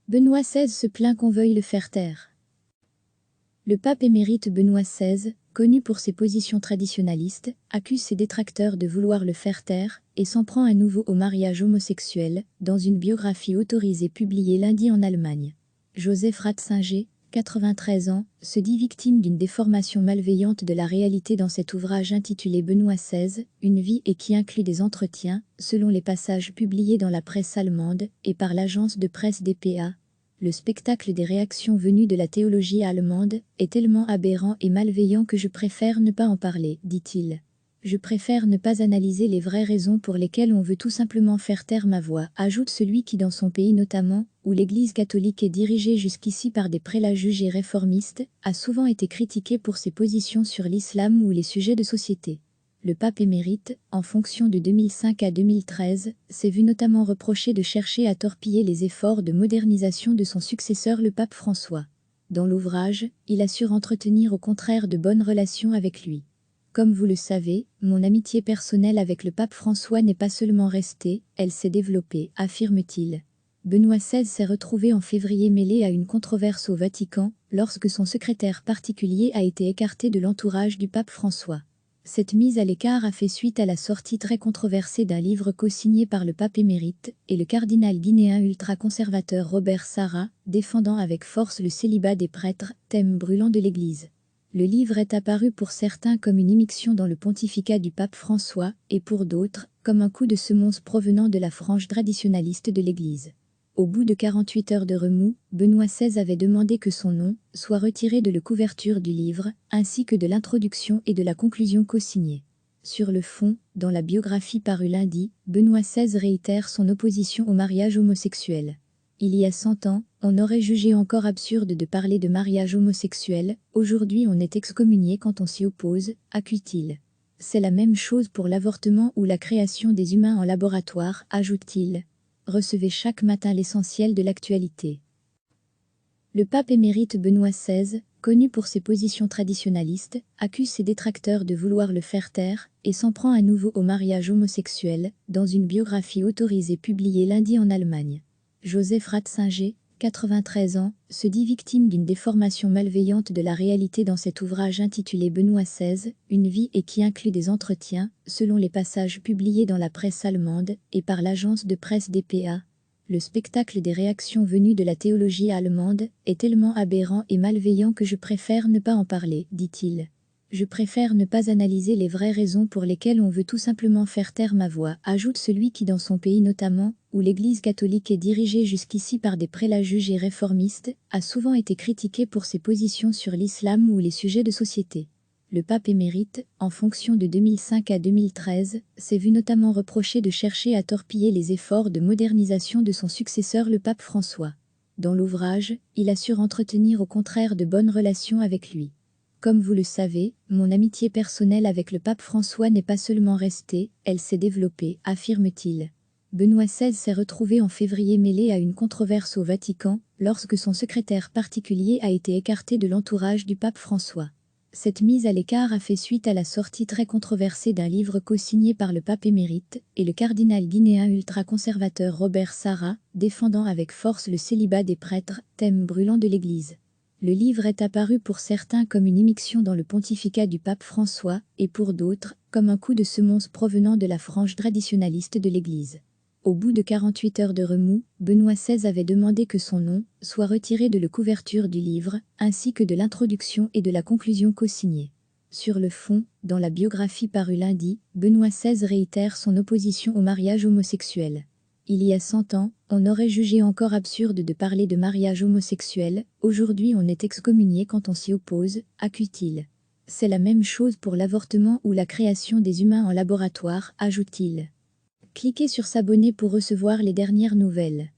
Benoît XVI se plaint qu'on veuille le faire taire. Le pape émérite Benoît XVI, connu pour ses positions traditionalistes, accuse ses détracteurs de vouloir le faire taire et s'en prend à nouveau au mariage homosexuel, dans une biographie autorisée publiée lundi en Allemagne. Joseph Ratzinger, 93 ans, se dit victime d'une déformation malveillante de la réalité dans cet ouvrage intitulé Benoît XVI, une vie et qui inclut des entretiens, selon les passages publiés dans la presse allemande et par l'agence de presse dpa. Le spectacle des réactions venues de la théologie allemande est tellement aberrant et malveillant que je préfère ne pas en parler, dit-il. Je préfère ne pas analyser les vraies raisons pour lesquelles on veut tout simplement faire taire ma voix, ajoute celui qui dans son pays notamment, où l'Église catholique est dirigée jusqu'ici par des prélats jugés réformistes, a souvent été critiqué pour ses positions sur l'islam ou les sujets de société. Le pape émérite, en fonction de 2005 à 2013, s'est vu notamment reprocher de chercher à torpiller les efforts de modernisation de son successeur le pape François. Dans l'ouvrage, il assure entretenir au contraire de bonnes relations avec lui. Comme vous le savez, mon amitié personnelle avec le pape François n'est pas seulement restée, elle s'est développée, affirme-t-il. Benoît XVI s'est retrouvé en février mêlé à une controverse au Vatican, lorsque son secrétaire particulier a été écarté de l'entourage du pape François. Cette mise à l'écart a fait suite à la sortie très controversée d'un livre co-signé par le pape émérite et le cardinal guinéen ultra-conservateur Robert Sarah, défendant avec force le célibat des prêtres, thème brûlant de l'Église. Le livre est apparu pour certains comme une immixtion dans le pontificat du pape François et pour d'autres, comme un coup de semonce provenant de la frange traditionnaliste de l'Église. Au bout de 48 heures de remous, Benoît XVI avait demandé que son nom soit retiré de la couverture du livre, ainsi que de l'introduction et de la conclusion co-signée. Sur le fond, dans la biographie parue lundi, Benoît XVI réitère son opposition au mariage homosexuel. Il y a 100 ans, on aurait jugé encore absurde de parler de mariage homosexuel, aujourd'hui on est excommunié quand on s'y oppose, accuse-t-il. C'est la même chose pour l'avortement ou la création des humains en laboratoire, ajoute-t-il. Recevez chaque matin l'essentiel de l'actualité. Le pape émérite Benoît XVI, connu pour ses positions traditionalistes, accuse ses détracteurs de vouloir le faire taire et s'en prend à nouveau au mariage homosexuel, dans une biographie autorisée publiée lundi en Allemagne. Joseph Ratzinger, 93 ans, se dit victime d'une déformation malveillante de la réalité dans cet ouvrage intitulé Benoît XVI, une vie et qui inclut des entretiens, selon les passages publiés dans la presse allemande et par l'agence de presse dpa. Le spectacle des réactions venues de la théologie allemande est tellement aberrant et malveillant que je préfère ne pas en parler, dit-il. Je préfère ne pas analyser les vraies raisons pour lesquelles on veut tout simplement faire taire ma voix, ajoute celui qui dans son pays notamment, où l'Église catholique est dirigée jusqu'ici par des prélats jugés réformistes, a souvent été critiqué pour ses positions sur l'islam ou les sujets de société. Le pape émérite, en fonction de 2005 à 2013, s'est vu notamment reprocher de chercher à torpiller les efforts de modernisation de son successeur le pape François. Dans l'ouvrage, il assure entretenir au contraire de bonnes relations avec lui. Comme vous le savez, mon amitié personnelle avec le pape François n'est pas seulement restée, elle s'est développée, affirme-t-il. Benoît XVI s'est retrouvé en février mêlé à une controverse au Vatican, lorsque son secrétaire particulier a été écarté de l'entourage du pape François. Cette mise à l'écart a fait suite à la sortie très controversée d'un livre co-signé par le pape émérite et le cardinal guinéen ultra-conservateur Robert Sarah, défendant avec force le célibat des prêtres, thème brûlant de l'Église. Le livre est apparu pour certains comme une immixtion dans le pontificat du pape François et pour d'autres, comme un coup de semonce provenant de la frange traditionnaliste de l'Église. Au bout de 48 heures de remous, Benoît XVI avait demandé que son nom soit retiré de la couverture du livre, ainsi que de l'introduction et de la conclusion co-signée. Sur le fond, dans la biographie parue lundi, Benoît XVI réitère son opposition au mariage homosexuel. Il y a 100 ans, on aurait jugé encore absurde de parler de mariage homosexuel, aujourd'hui on est excommunié quand on s'y oppose, accuse-t-il. C'est la même chose pour l'avortement ou la création des humains en laboratoire, ajoute-t-il. Cliquez sur s'abonner pour recevoir les dernières nouvelles.